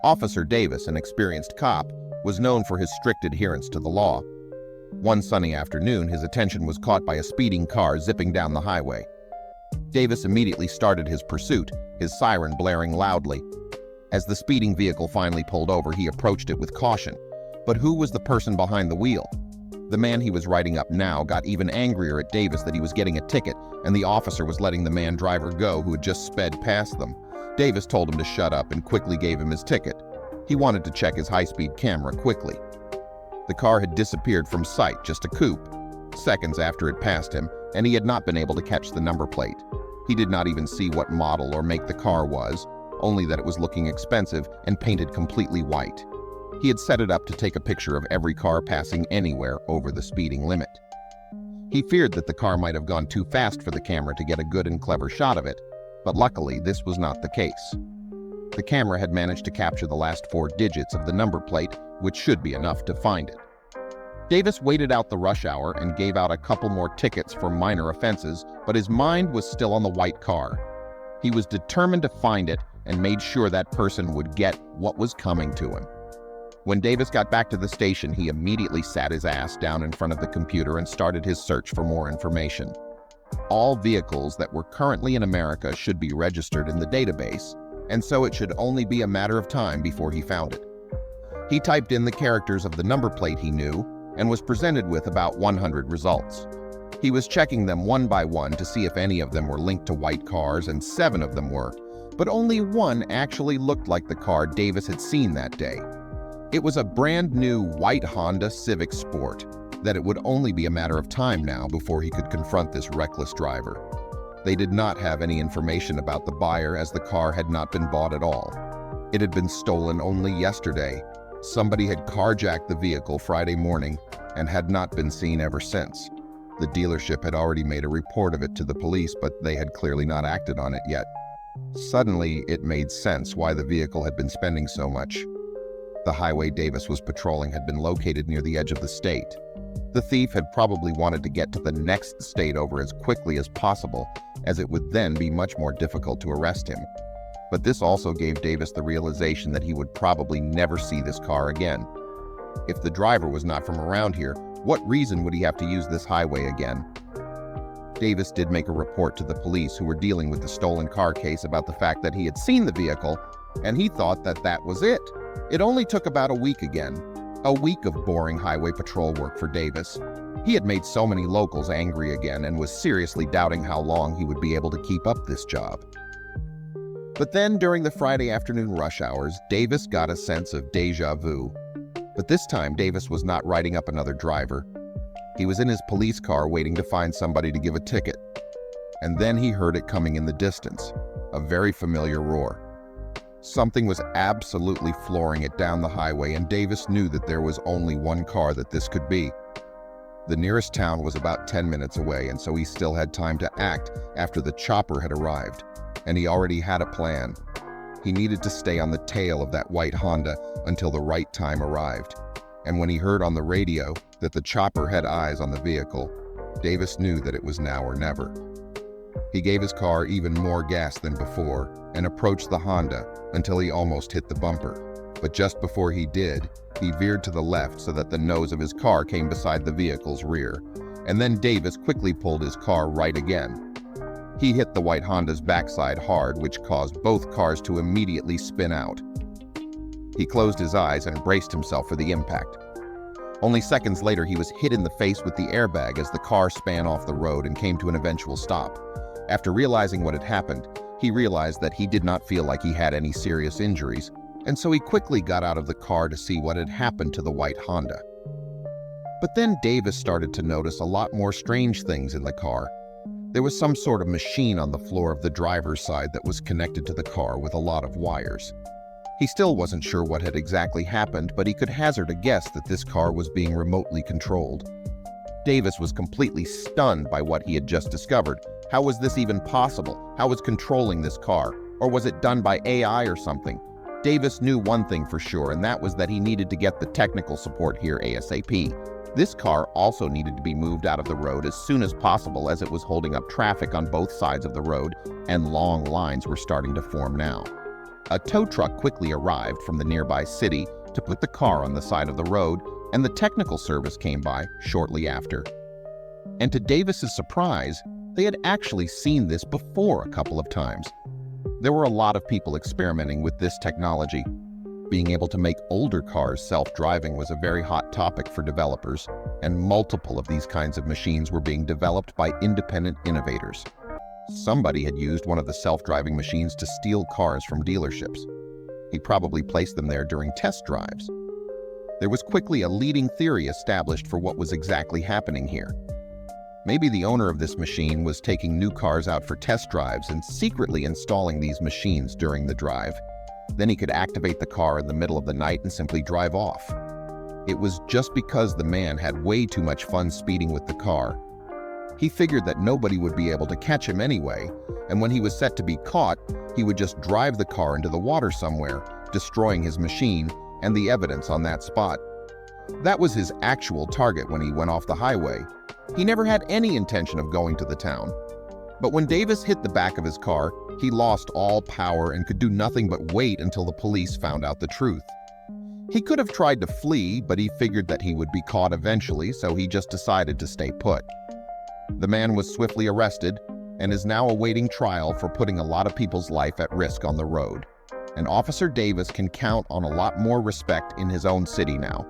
Officer Davis, an experienced cop, was known for his strict adherence to the law. One sunny afternoon, his attention was caught by a speeding car zipping down the highway. Davis immediately started his pursuit, his siren blaring loudly. As the speeding vehicle finally pulled over, he approached it with caution. But who was the person behind the wheel? The man he was writing up now got even angrier at Davis that he was getting a ticket, and the officer was letting the man driver go who had just sped past them. Davis told him to shut up and quickly gave him his ticket. He wanted to check his high-speed camera quickly. The car had disappeared from sight, just a coupe, seconds after it passed him, and he had not been able to catch the number plate. He did not even see what model or make the car was, only that it was looking expensive and painted completely white. He had set it up to take a picture of every car passing anywhere over the speeding limit. He feared that the car might have gone too fast for the camera to get a good and clever shot of it, but luckily this was not the case. The camera had managed to capture the last 4 digits of the number plate, which should be enough to find it. Davis waited out the rush hour and gave out a couple more tickets for minor offenses, but his mind was still on the white car. He was determined to find it and made sure that person would get what was coming to him. When Davis got back to the station, he immediately sat his ass down in front of the computer and started his search for more information. All vehicles that were currently in America should be registered in the database, and so it should only be a matter of time before he found it. He typed in the characters of the number plate he knew and was presented with about 100 results. He was checking them one by one to see if any of them were linked to white cars, and 7 of them were, but only one actually looked like the car Davis had seen that day. It was a brand new white Honda Civic Sport that it would only be a matter of time now before he could confront this reckless driver. They did not have any information about the buyer, as the car had not been bought at all. It had been stolen only yesterday. Somebody had carjacked the vehicle Friday morning and had not been seen ever since. The dealership had already made a report of it to the police, but they had clearly not acted on it yet. Suddenly, it made sense why the vehicle had been spending so much. The highway Davis was patrolling had been located near the edge of the state. The thief had probably wanted to get to the next state over as quickly as possible, as it would then be much more difficult to arrest him. But this also gave Davis the realization that he would probably never see this car again. If the driver was not from around here, what reason would he have to use this highway again? Davis did make a report to the police who were dealing with the stolen car case about the fact that he had seen the vehicle, and he thought that that was it. It only took about a week again. A week of boring highway patrol work for Davis. He had made so many locals angry again and was seriously doubting how long he would be able to keep up this job. But then, during the Friday afternoon rush hours, Davis got a sense of déjà vu. But this time, Davis was not writing up another driver. He was in his police car waiting to find somebody to give a ticket. And then he heard it coming in the distance, a very familiar roar. Something was absolutely flooring it down the highway, and Davis knew that there was only one car that this could be. The nearest town was about 10 minutes away, and so he still had time to act after the chopper had arrived, and he already had a plan. He needed to stay on the tail of that white Honda until the right time arrived. And when he heard on the radio that the chopper had eyes on the vehicle, Davis knew that it was now or never. He gave his car even more gas than before and approached the Honda until he almost hit the bumper. But just before he did, he veered to the left so that the nose of his car came beside the vehicle's rear. And then Davis quickly pulled his car right again. He hit the white Honda's backside hard, which caused both cars to immediately spin out. He closed his eyes and braced himself for the impact. Only seconds later, he was hit in the face with the airbag as the car span off the road and came to an eventual stop. After realizing what had happened, he realized that he did not feel like he had any serious injuries, and so he quickly got out of the car to see what had happened to the white Honda. But then Davis started to notice a lot more strange things in the car. There was some sort of machine on the floor of the driver's side that was connected to the car with a lot of wires. He still wasn't sure what had exactly happened, but he could hazard a guess that this car was being remotely controlled. Davis was completely stunned by what he had just discovered. How was this even possible? How was controlling this car? Or was it done by AI or something? Davis knew one thing for sure, and that was that he needed to get the technical support here ASAP. This car also needed to be moved out of the road as soon as possible as it was holding up traffic on both sides of the road and long lines were starting to form now. A tow truck quickly arrived from the nearby city to put the car on the side of the road, and the technical service came by shortly after. And to Davis's surprise, they had actually seen this before a couple of times. There were a lot of people experimenting with this technology. Being able to make older cars self-driving was a very hot topic for developers, and multiple of these kinds of machines were being developed by independent innovators. Somebody had used one of the self-driving machines to steal cars from dealerships. He probably placed them there during test drives. There was quickly a leading theory established for what was exactly happening here. Maybe the owner of this machine was taking new cars out for test drives and secretly installing these machines during the drive. Then he could activate the car in the middle of the night and simply drive off. It was just because the man had way too much fun speeding with the car. He figured that nobody would be able to catch him anyway, and when he was set to be caught, he would just drive the car into the water somewhere, destroying his machine and the evidence on that spot. That was his actual target when he went off the highway. He never had any intention of going to the town. But when Davis hit the back of his car, he lost all power and could do nothing but wait until the police found out the truth. He could have tried to flee, but he figured that he would be caught eventually, so he just decided to stay put. The man was swiftly arrested and is now awaiting trial for putting a lot of people's life at risk on the road. And Officer Davis can count on a lot more respect in his own city now.